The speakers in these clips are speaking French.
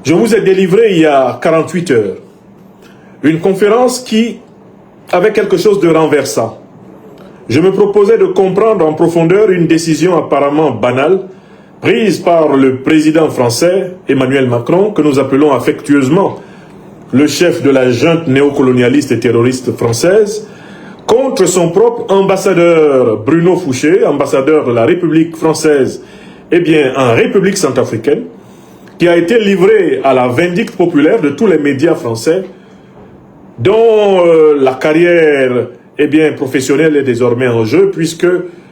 Je vous ai délivré il y a 48 heures une conférence qui avait quelque chose de renversant. Je me proposais de comprendre en profondeur une décision apparemment banale prise par le président français Emmanuel Macron, que nous appelons affectueusement le chef de la junte néocolonialiste et terroriste française, contre son propre ambassadeur Bruno Fouché, ambassadeur de la République française, en République centrafricaine, qui a été livré à la vindicte populaire de tous les médias français, dont la carrière professionnelle est désormais en jeu, puisque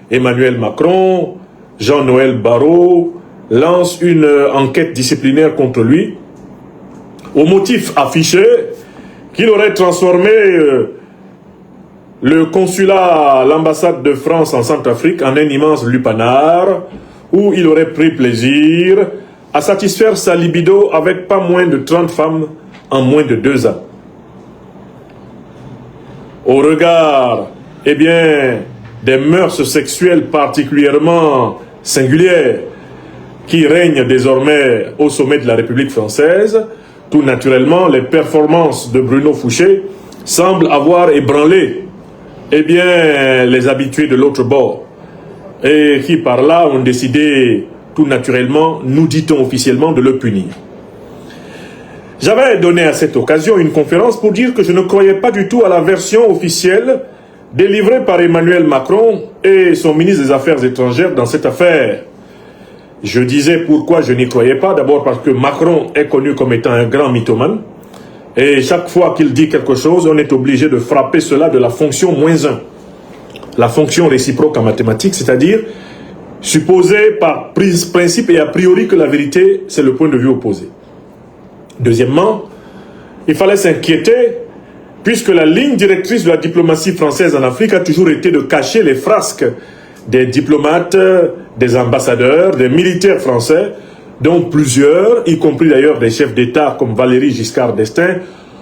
Emmanuel Macron, Jean-Noël Barrot lance une enquête disciplinaire contre lui, au motif affiché qu'il aurait transformé le consulat, l'ambassade de France en Centrafrique en un immense lupanar, où il aurait pris plaisir à satisfaire sa libido avec pas moins de 30 femmes en moins de 2 ans. Au regard, des mœurs sexuelles particulièrement singulières qui règnent désormais au sommet de la République française, tout naturellement, les performances de Bruno Fouché semblent avoir ébranlé les habitués de l'autre bord, et qui par là ont décidé tout naturellement, nous dit-on officiellement, de le punir. J'avais donné à cette occasion une conférence pour dire que je ne croyais pas du tout à la version officielle délivrée par Emmanuel Macron et son ministre des Affaires étrangères dans cette affaire. Je disais pourquoi je n'y croyais pas, d'abord parce que Macron est connu comme étant un grand mythomane, et chaque fois qu'il dit quelque chose, on est obligé de frapper cela de la fonction -1. La fonction réciproque en mathématiques, c'est-à-dire supposer par principe et a priori que la vérité, c'est le point de vue opposé. Deuxièmement, il fallait s'inquiéter puisque la ligne directrice de la diplomatie française en Afrique a toujours été de cacher les frasques des diplomates, des ambassadeurs, des militaires français, dont plusieurs, y compris d'ailleurs des chefs d'État comme Valéry Giscard d'Estaing,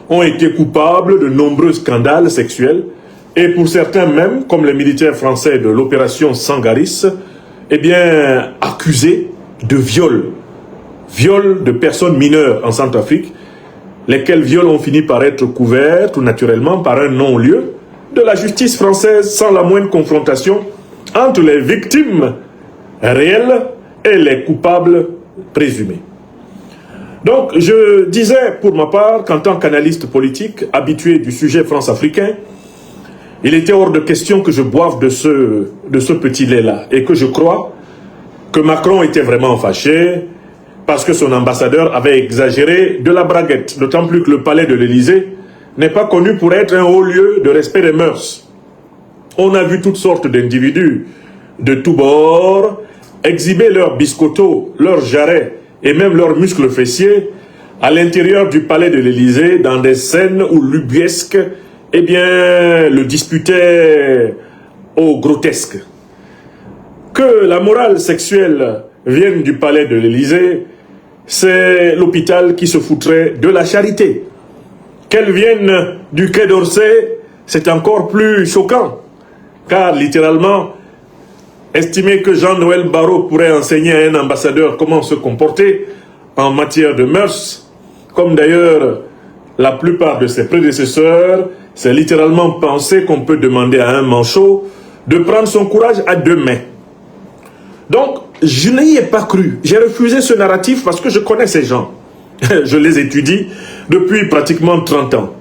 ont été coupables de nombreux scandales sexuels, et pour certains même, comme les militaires français de l'opération Sangaris, accusés de viol de personnes mineures en Centrafrique, lesquels viols ont fini par être couverts tout naturellement par un non-lieu de la justice française sans la moindre confrontation entre les victimes réelles et les coupables présumés. Donc je disais pour ma part qu'en tant qu'analyste politique habitué du sujet france-africain, il était hors de question que je boive de ce petit lait-là, et que je crois que Macron était vraiment fâché parce que son ambassadeur avait exagéré de la braguette, d'autant plus que le palais de l'Élysée n'est pas connu pour être un haut lieu de respect des mœurs. On a vu toutes sortes d'individus de tous bords exhiber leurs biscottos, leurs jarrets et même leurs muscles fessiers à l'intérieur du palais de l'Élysée dans des scènes où l'ubuesque le disputait au grotesque. Que la morale sexuelle vienne du palais de l'Élysée, c'est l'hôpital qui se foutrait de la charité. Qu'elle vienne du Quai d'Orsay, c'est encore plus choquant, car littéralement, estimer que Jean-Noël Barrot pourrait enseigner à un ambassadeur comment se comporter en matière de mœurs, comme d'ailleurs la plupart de ses prédécesseurs, c'est littéralement penser qu'on peut demander à un manchot de prendre son courage à 2 mains. Donc, je n'y ai pas cru. J'ai refusé ce narratif parce que je connais ces gens. Je les étudie depuis pratiquement 30 ans.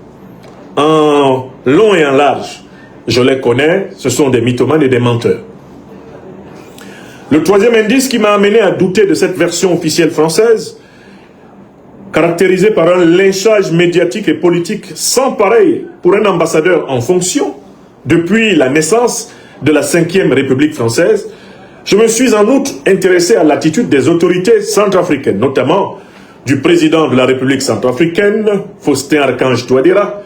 En long et en large, je les connais, ce sont des mythomanes et des menteurs. Le troisième indice qui m'a amené à douter de cette version officielle française, caractérisée par un lynchage médiatique et politique sans pareil pour un ambassadeur en fonction depuis la naissance de la 5e République française, je me suis en outre intéressé à l'attitude des autorités centrafricaines, notamment du président de la République centrafricaine, Faustin Archange Touadéra,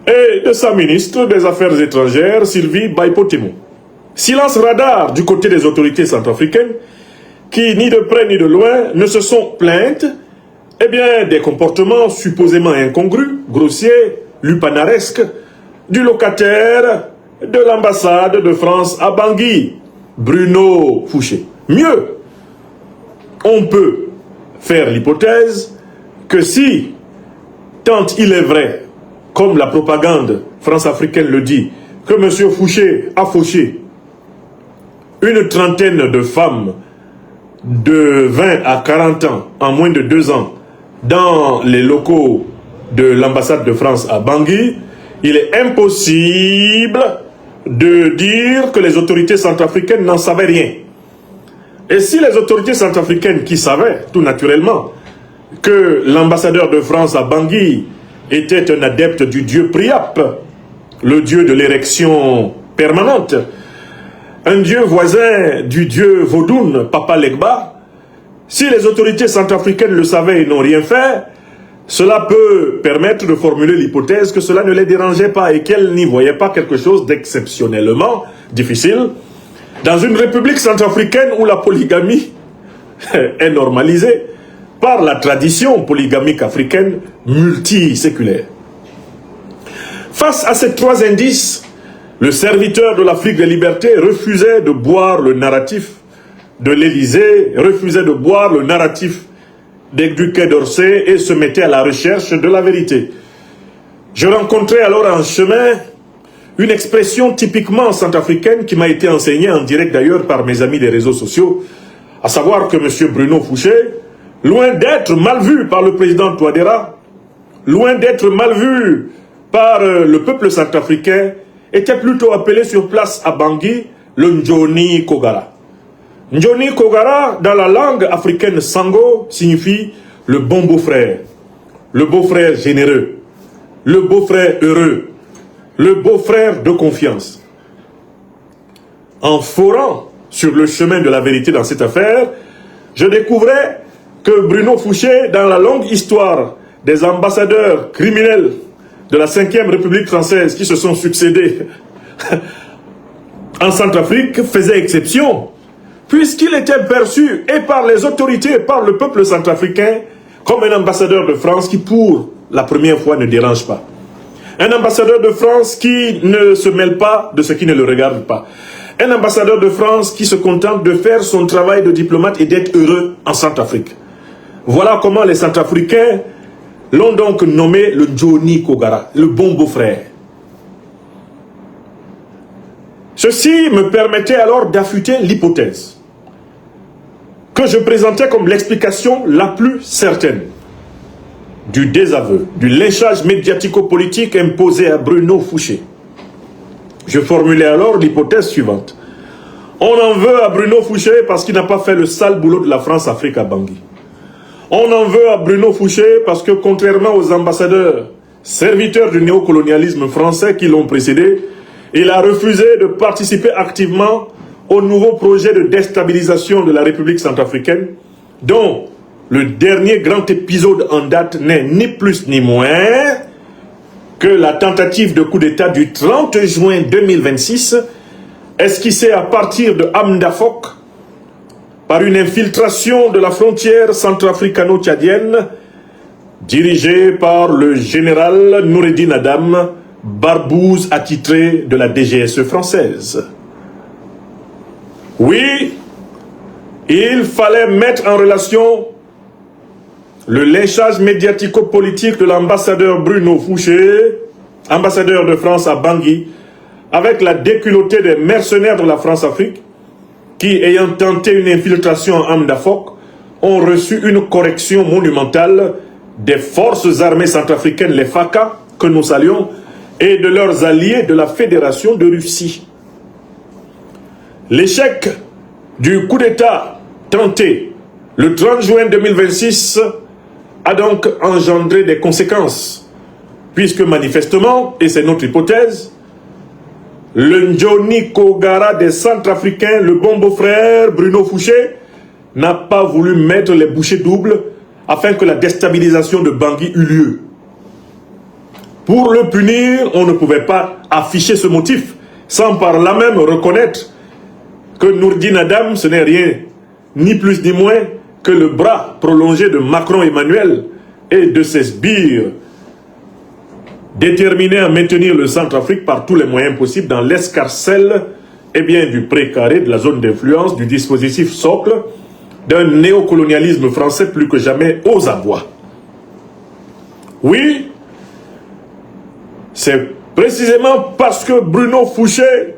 et de sa ministre des Affaires étrangères, Sylvie Baipotemo. Silence radar du côté des autorités centrafricaines, qui, ni de près ni de loin, ne se sont plaintes des comportements supposément incongrus, grossiers, lupanaresques, du locataire de l'ambassade de France à Bangui, Bruno Fouché. Mieux, on peut faire l'hypothèse que si, tant il est vrai, comme la propagande france-africaine le dit, que M. Fouché a fauché une trentaine de femmes de 20 à 40 ans en moins de 2 ans dans les locaux de l'ambassade de France à Bangui, il est impossible de dire que les autorités centrafricaines n'en savaient rien. Et si les autorités centrafricaines qui savaient, tout naturellement, que l'ambassadeur de France à Bangui était un adepte du dieu Priap, le dieu de l'érection permanente, un dieu voisin du dieu Vaudoun, Papa Legba, si les autorités centrafricaines le savaient et n'ont rien fait, cela peut permettre de formuler l'hypothèse que cela ne les dérangeait pas et qu'elles n'y voyaient pas quelque chose d'exceptionnellement difficile dans une république centrafricaine où la polygamie est normalisée par la tradition polygamique africaine multiséculaire. Face à ces 3 indices, le serviteur de l'Afrique des libertés refusait de boire le narratif de l'Élysée, refusait de boire le narratif du Quai d'Orsay et se mettait à la recherche de la vérité. Je rencontrais alors en chemin une expression typiquement centrafricaine qui m'a été enseignée en direct d'ailleurs par mes amis des réseaux sociaux, à savoir que M. Bruno Fouché, loin d'être mal vu par le président Touadéra, loin d'être mal vu par le peuple centrafricain, était plutôt appelé sur place à Bangui le Ndjoni Kogara. Ndjoni Kogara, dans la langue africaine sango, signifie le bon beau-frère, le beau-frère généreux, le beau-frère heureux, le beau-frère de confiance. En forant sur le chemin de la vérité dans cette affaire, je découvrais que Bruno Fouché, dans la longue histoire des ambassadeurs criminels de la 5e République française qui se sont succédés en Centrafrique, faisait exception, puisqu'il était perçu et par les autorités et par le peuple centrafricain comme un ambassadeur de France qui, pour la première fois, ne dérange pas. Un ambassadeur de France qui ne se mêle pas de ce qui ne le regarde pas. Un ambassadeur de France qui se contente de faire son travail de diplomate et d'être heureux en Centrafrique. Voilà comment les Centrafricains l'ont donc nommé le Ndjoni Kogara, le bon beau-frère. Ceci me permettait alors d'affûter l'hypothèse que je présentais comme l'explication la plus certaine du désaveu, du lynchage médiatico-politique imposé à Bruno Fouché. Je formulais alors l'hypothèse suivante. On en veut à Bruno Fouché parce qu'il n'a pas fait le sale boulot de la France-Afrique à Bangui. On en veut à Bruno Fouché parce que, contrairement aux ambassadeurs, serviteurs du néocolonialisme français qui l'ont précédé, il a refusé de participer activement au nouveau projet de déstabilisation de la République centrafricaine, dont le dernier grand épisode en date n'est ni plus ni moins que la tentative de coup d'État du 30 juin 2026, esquissée à partir de Amdafok, par une infiltration de la frontière centrafricano-tchadienne dirigée par le général Noureddin Adam, barbouze attitré de la DGSE française. Oui, il fallait mettre en relation le lynchage médiatico-politique de l'ambassadeur Bruno Fouché, ambassadeur de France à Bangui, avec la déculottée des mercenaires de la France-Afrique, qui, ayant tenté une infiltration en Amdafok, ont reçu une correction monumentale des forces armées centrafricaines, les FACA, que nous saluons, et de leurs alliés de la Fédération de Russie. L'échec du coup d'État tenté le 30 juin 2026 a donc engendré des conséquences, puisque manifestement, et c'est notre hypothèse, le Ndjoni Kogara des Centrafricains, le bon beau-frère Bruno Fouché, n'a pas voulu mettre les bouchées doubles afin que la déstabilisation de Bangui eût lieu. Pour le punir, on ne pouvait pas afficher ce motif, sans par là même reconnaître que Noureddin Adam, ce n'est rien, ni plus ni moins que le bras prolongé de Macron Emmanuel et de ses sbires, déterminés à maintenir le Centrafrique par tous les moyens possibles dans l'escarcelle du précaré, de la zone d'influence, du dispositif socle, d'un néocolonialisme français plus que jamais aux abois. Oui, c'est précisément parce que Bruno Fouché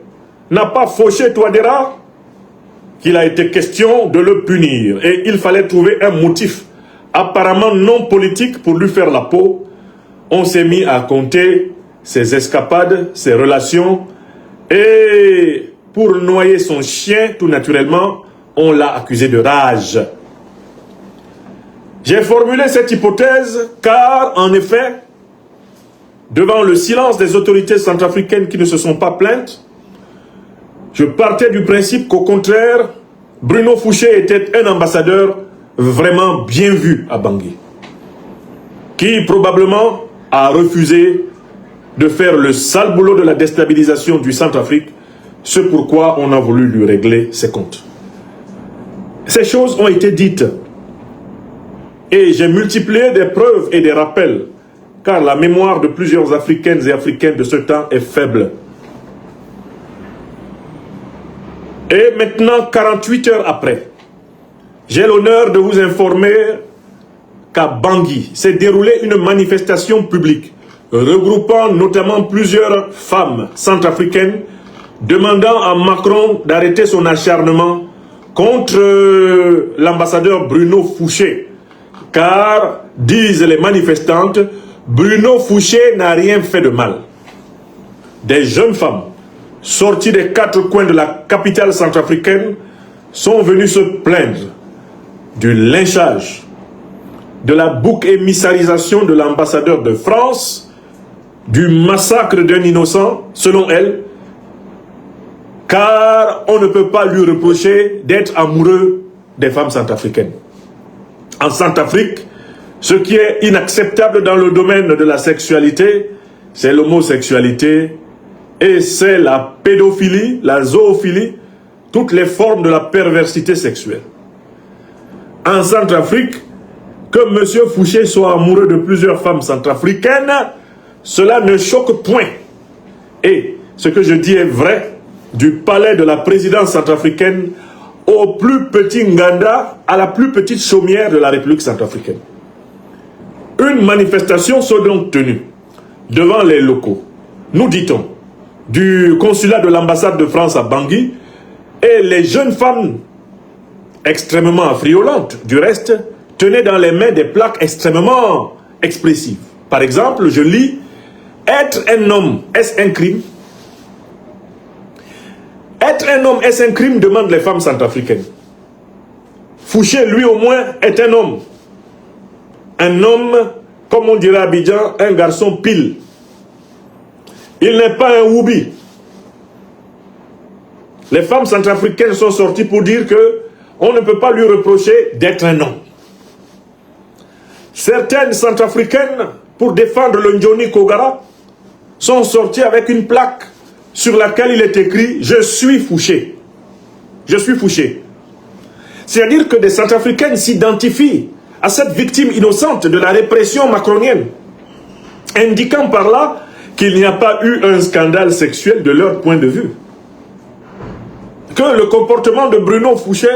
n'a pas fauché Touadéra qu'il a été question de le punir. Et il fallait trouver un motif apparemment non politique pour lui faire la peau. On s'est mis à compter ses escapades, ses relations. Et pour noyer son chien, tout naturellement, on l'a accusé de rage. J'ai formulé cette hypothèse car, en effet, devant le silence des autorités centrafricaines qui ne se sont pas plaintes, je partais du principe qu'au contraire, Bruno Fouché était un ambassadeur vraiment bien vu à Bangui, qui probablement a refusé de faire le sale boulot de la déstabilisation du Centrafrique, ce pourquoi on a voulu lui régler ses comptes. Ces choses ont été dites et j'ai multiplié des preuves et des rappels, car la mémoire de plusieurs Africaines et Africains de ce temps est faible. Et maintenant, 48 heures après, j'ai l'honneur de vous informer qu'à Bangui s'est déroulée une manifestation publique regroupant notamment plusieurs femmes centrafricaines demandant à Macron d'arrêter son acharnement contre l'ambassadeur Bruno Fouché. Car, disent les manifestantes, Bruno Fouché n'a rien fait de mal. Des jeunes femmes sorties des quatre coins de la capitale centrafricaine sont venues se plaindre du lynchage, de la bouc émissarisation de l'ambassadeur de France, du massacre d'un innocent, selon elles, car on ne peut pas lui reprocher d'être amoureux des femmes centrafricaines. En Centrafrique, ce qui est inacceptable dans le domaine de la sexualité, c'est l'homosexualité et c'est la pédophilie, la zoophilie, toutes les formes de la perversité sexuelle. En Centrafrique, que M. Fouché soit amoureux de plusieurs femmes centrafricaines, cela ne choque point. Et ce que je dis est vrai, du palais de la présidence centrafricaine au plus petit Nganda, à la plus petite chaumière de la République centrafricaine. Une manifestation soit donc tenue devant les locaux, nous dit-on, du consulat de l'ambassade de France à Bangui, et les jeunes femmes extrêmement affriolantes, du reste, tenaient dans les mains des plaques extrêmement expressives. Par exemple, je lis « Être un homme, est-ce un crime ?» Être un homme, est-ce un crime, demandent les femmes centrafricaines. Fouché, lui au moins, est un homme. Un homme, comme on dirait à Abidjan, un garçon pile. Il n'est pas un woubi. Les femmes centrafricaines sont sorties pour dire que on ne peut pas lui reprocher d'être un homme. Certaines centrafricaines, pour défendre le Ndjoni Kogara, sont sorties avec une plaque sur laquelle il est écrit « Je suis Fouché ». Je suis Fouché. C'est-à-dire que des centrafricaines s'identifient à cette victime innocente de la répression macronienne, indiquant par là qu'il n'y a pas eu un scandale sexuel de leur point de vue. Que le comportement de Bruno Fouché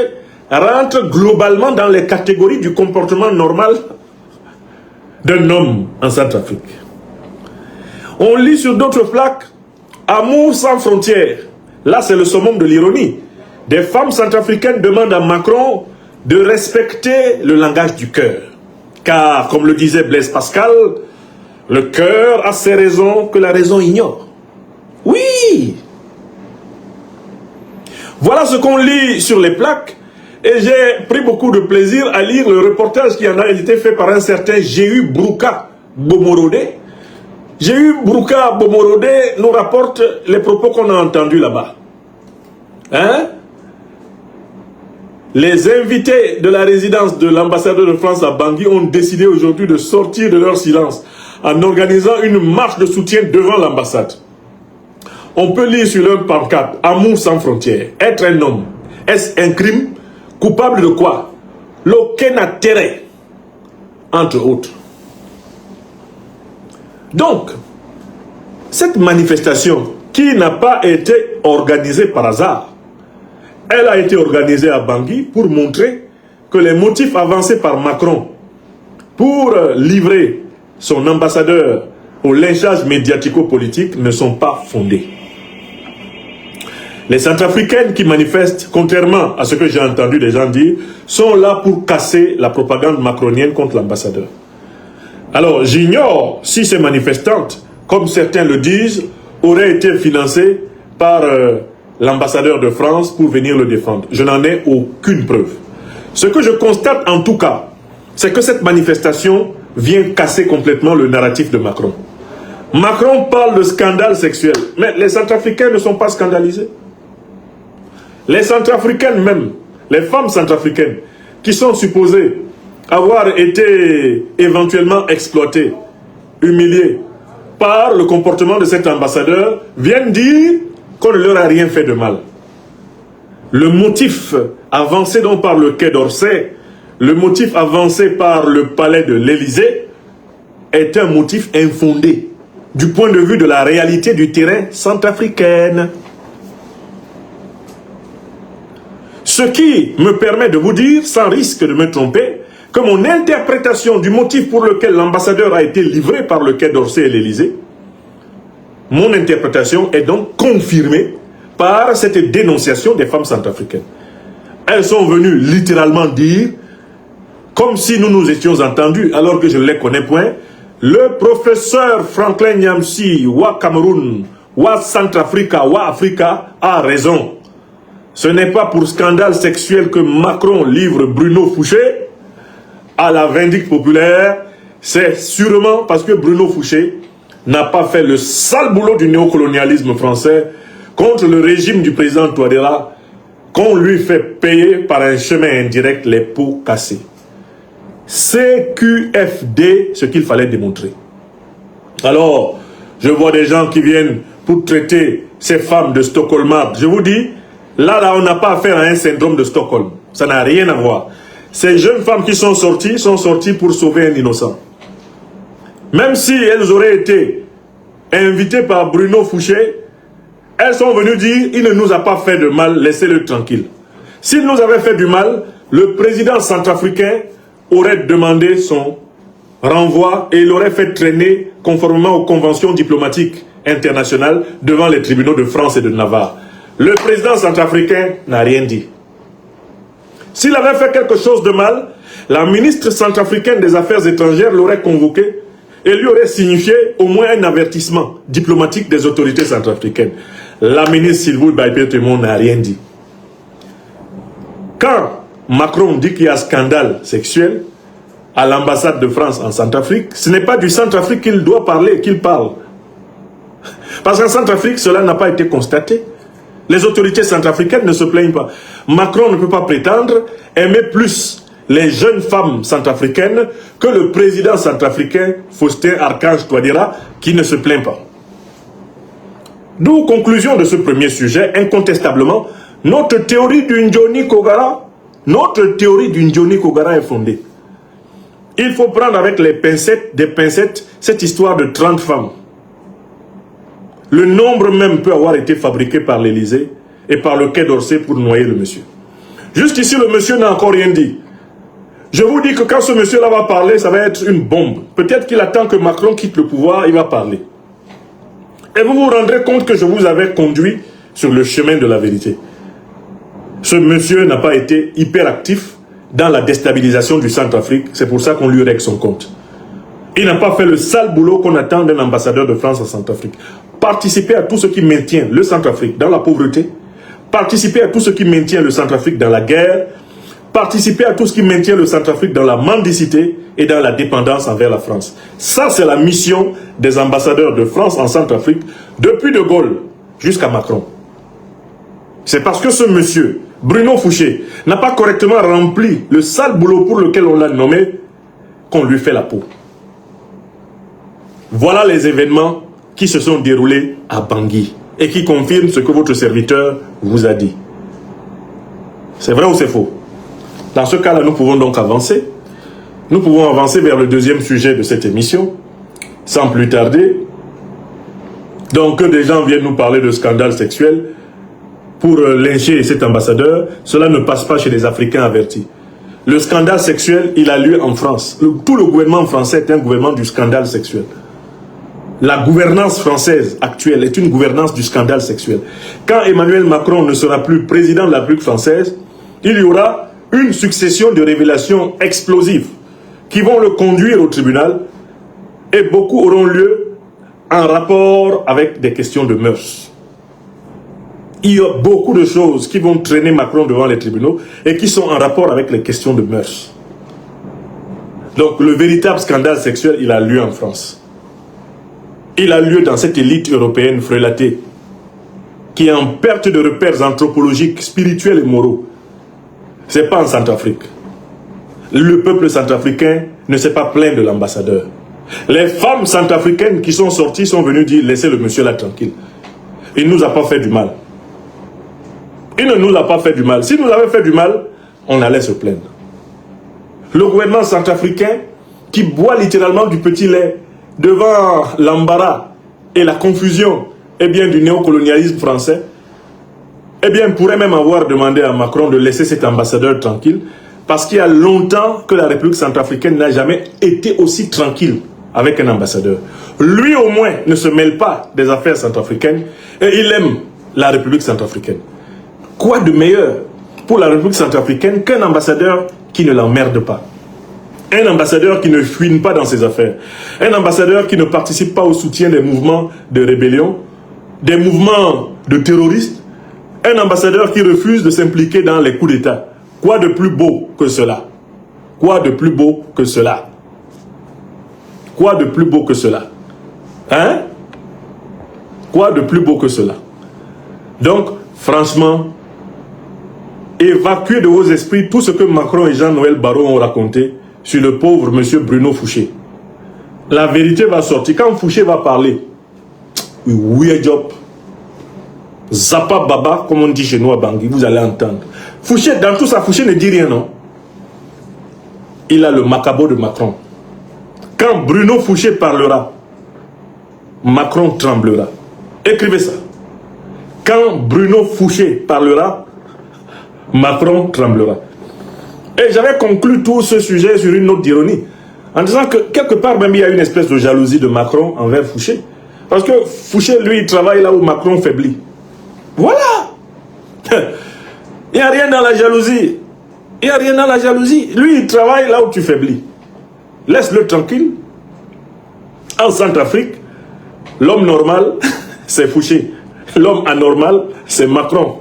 rentre globalement dans les catégories du comportement normal d'un homme en Centrafrique. On lit sur d'autres plaques « Amour sans frontières ». Là, c'est le summum de l'ironie. Des femmes centrafricaines demandent à Macron de respecter le langage du cœur. Car, comme le disait Blaise Pascal, le cœur a ses raisons que la raison ignore. Oui! Voilà ce qu'on lit sur les plaques. Et j'ai pris beaucoup de plaisir à lire le reportage qui en a été fait par un certain Jéhu Brouka Bomorode. Jéhu Brouka Bomorode nous rapporte les propos qu'on a entendus là-bas. Hein? Les invités de la résidence de l'ambassadeur de France à Bangui ont décidé aujourd'hui de sortir de leur silence en organisant une marche de soutien devant l'ambassade. On peut lire sur leur pancarte « Amour sans frontières »,« Être un homme ». Est-ce un crime? Coupable de quoi? L'aucun intérêt, entre autres. Donc, cette manifestation qui n'a pas été organisée par hasard, elle a été organisée à Bangui pour montrer que les motifs avancés par Macron pour livrer son ambassadeur au lynchage médiatico-politique ne sont pas fondées. Les Centrafricaines qui manifestent, contrairement à ce que j'ai entendu des gens dire, sont là pour casser la propagande macronienne contre l'ambassadeur. Alors, j'ignore si ces manifestantes, comme certains le disent, auraient été financées par l'ambassadeur de France pour venir le défendre. Je n'en ai aucune preuve. Ce que je constate en tout cas, c'est que cette manifestation vient casser complètement le narratif de Macron. Macron parle de scandale sexuel, mais les Centrafricains ne sont pas scandalisés. Les Centrafricaines même, les femmes centrafricaines, qui sont supposées avoir été éventuellement exploitées, humiliées par le comportement de cet ambassadeur, viennent dire qu'on ne leur a rien fait de mal. Le motif avancé donc par le Quai d'Orsay, le motif avancé par le palais de l'Élysée, est un motif infondé du point de vue de la réalité du terrain centrafricaine. Ce qui me permet de vous dire, sans risque de me tromper, que mon interprétation du motif pour lequel l'ambassadeur a été livré par le Quai d'Orsay et l'Élysée, mon interprétation est donc confirmée par cette dénonciation des femmes centrafricaines. Elles sont venues littéralement dire, comme si nous nous étions entendus, alors que je ne les connais point, le professeur Franklin Nyamsi, wa Cameroun, wa Centrafrica, wa Africa, a raison. Ce n'est pas pour scandale sexuel que Macron livre Bruno Fouché à la vindicte populaire, c'est sûrement parce que Bruno Fouché n'a pas fait le sale boulot du néocolonialisme français contre le régime du président Touadéra, qu'on lui fait payer par un chemin indirect les pots cassés. CQFD, ce qu'il fallait démontrer. Alors, je vois des gens qui viennent pour traiter ces femmes de Stockholmardes. Je vous dis, là, on n'a pas affaire à un syndrome de Stockholm. Ça n'a rien à voir. Ces jeunes femmes qui sont sorties pour sauver un innocent. Même si elles auraient été invitées par Bruno Fouché, elles sont venues dire, il ne nous a pas fait de mal, laissez-le tranquille. S'il nous avait fait du mal, le président centrafricain aurait demandé son renvoi et il aurait fait traîner conformément aux conventions diplomatiques internationales devant les tribunaux de France et de Navarre. Le président centrafricain n'a rien dit. S'il avait fait quelque chose de mal, la ministre centrafricaine des Affaires étrangères l'aurait convoqué et lui aurait signifié au moins un avertissement diplomatique des autorités centrafricaines. La ministre Sylvie Baïpé-Témon n'a rien dit. Quand Macron dit qu'il y a scandale sexuel à l'ambassade de France en Centrafrique, ce n'est pas du Centrafrique qu'il doit parler, qu'il parle. Parce qu'en Centrafrique, cela n'a pas été constaté. Les autorités centrafricaines ne se plaignent pas. Macron ne peut pas prétendre aimer plus les jeunes femmes centrafricaines que le président centrafricain Faustin Archange Touadéra qui ne se plaint pas. D'où conclusion de ce premier sujet, incontestablement, notre théorie du Ndjoni Kogara, est fondée. Il faut prendre avec des pincettes, cette histoire de 30 femmes. Le nombre même peut avoir été fabriqué par l'Élysée et par le Quai d'Orsay pour noyer le monsieur. Jusqu'ici, le monsieur n'a encore rien dit. Je vous dis que quand ce monsieur-là va parler, ça va être une bombe. Peut-être qu'il attend que Macron quitte le pouvoir, il va parler. Et vous vous rendrez compte que je vous avais conduit sur le chemin de la vérité. Ce monsieur n'a pas été hyperactif dans la déstabilisation du Centrafrique. C'est pour ça qu'on lui règle son compte. Il n'a pas fait le sale boulot qu'on attend d'un ambassadeur de France en Centrafrique. Participer à tout ce qui maintient le Centrafrique dans la pauvreté, participer à tout ce qui maintient le Centrafrique dans la guerre, participer à tout ce qui maintient le Centrafrique dans la mendicité et dans la dépendance envers la France. Ça, c'est la mission des ambassadeurs de France en Centrafrique depuis De Gaulle jusqu'à Macron. C'est parce que ce monsieur, Bruno Fouché, n'a pas correctement rempli le sale boulot pour lequel on l'a nommé qu'on lui fait la peau. Voilà les événements qui se sont déroulés à Bangui et qui confirment ce que votre serviteur vous a dit. C'est vrai ou c'est faux? Dans ce cas-là, nous pouvons donc avancer. Nous pouvons avancer vers le deuxième sujet de cette émission, sans plus tarder. Donc, que des gens viennent nous parler de scandale sexuel pour lyncher cet ambassadeur, cela ne passe pas chez les Africains avertis. Le scandale sexuel, il a lieu en France. Tout le gouvernement français est un gouvernement du scandale sexuel. La gouvernance française actuelle est une gouvernance du scandale sexuel. Quand Emmanuel Macron ne sera plus président de la République française, il y aura une succession de révélations explosives qui vont le conduire au tribunal et beaucoup auront lieu en rapport avec des questions de mœurs. Il y a beaucoup de choses qui vont traîner Macron devant les tribunaux et qui sont en rapport avec les questions de mœurs. Donc le véritable scandale sexuel, il a lieu en France. Il a lieu dans cette élite européenne frelatée qui est en perte de repères anthropologiques, spirituels et moraux. Ce n'est pas en Centrafrique. Le peuple centrafricain ne s'est pas plaint de l'ambassadeur. Les femmes centrafricaines qui sont sorties sont venues dire « Laissez le monsieur là tranquille. Il ne nous a pas fait du mal. » Il ne nous a pas fait du mal. S'il nous avait fait du mal, on allait se plaindre. Le gouvernement centrafricain qui boit littéralement du petit lait devant l'embarras et la confusion du néocolonialisme français, pourrait même avoir demandé à Macron de laisser cet ambassadeur tranquille, parce qu'il y a longtemps que la République centrafricaine n'a jamais été aussi tranquille avec un ambassadeur. Lui au moins ne se mêle pas des affaires centrafricaines et il aime la République centrafricaine. Quoi de meilleur pour la République centrafricaine qu'un ambassadeur qui ne l'emmerde pas? Un ambassadeur qui ne fuine pas dans ses affaires. Un ambassadeur qui ne participe pas au soutien des mouvements de rébellion, des mouvements de terroristes. Un ambassadeur qui refuse de s'impliquer dans les coups d'État. Quoi de plus beau que cela? Quoi de plus beau que cela? Quoi de plus beau que cela? Hein? Quoi de plus beau que cela? Donc, franchement, évacuez de vos esprits tout ce que Macron et Jean-Noël Barrot ont raconté sur le pauvre monsieur Bruno Fouché. La vérité va sortir. Quand Fouché va parler, oui, job, Zapa Baba, comme on dit chez nous à Bangui, vous allez entendre. Fouché, dans tout ça, Fouché ne dit rien, non? Il a le macabo de Macron. Quand Bruno Fouché parlera, Macron tremblera. Écrivez ça. Quand Bruno Fouché parlera, Macron tremblera. Et j'avais conclu tout ce sujet sur une note d'ironie, en disant que quelque part même il y a une espèce de jalousie de Macron envers Fouché. Parce que Fouché, lui, il travaille là où Macron faiblit. Voilà. Il n'y a rien dans la jalousie. Il n'y a rien dans la jalousie. Lui, il travaille là où tu faiblis. Laisse-le tranquille. En Centrafrique, l'homme normal, c'est Fouché. L'homme anormal, c'est Macron.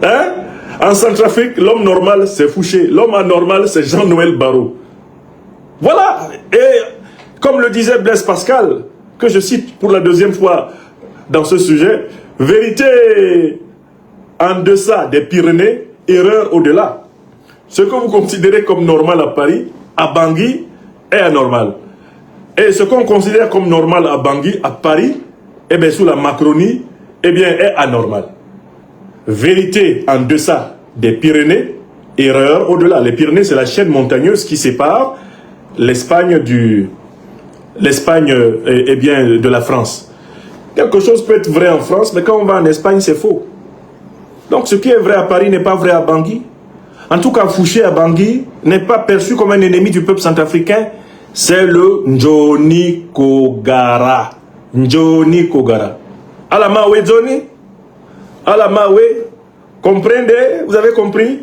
Hein? En Centrafrique, l'homme normal, c'est Fouché. L'homme anormal, c'est Jean-Noël Barrot. Voilà. Et comme le disait Blaise Pascal, que je cite pour la deuxième fois dans ce sujet, vérité en deçà des Pyrénées, erreur au-delà. Ce que vous considérez comme normal à Paris, à Bangui, est anormal. Et ce qu'on considère comme normal à Bangui, à Paris, sous la Macronie, est anormal. Vérité en deçà des Pyrénées, erreur au-delà. Les Pyrénées, c'est la chaîne montagneuse qui sépare l'Espagne de la France. Quelque chose peut être vrai en France, mais quand on va en Espagne, c'est faux. Donc ce qui est vrai à Paris n'est pas vrai à Bangui. En tout cas, Fouché à Bangui n'est pas perçu comme un ennemi du peuple centrafricain. C'est le Njoni Kogara. Njoni Kogara. Alamawe Johnny. Alamawe. Comprenez? Vous avez compris?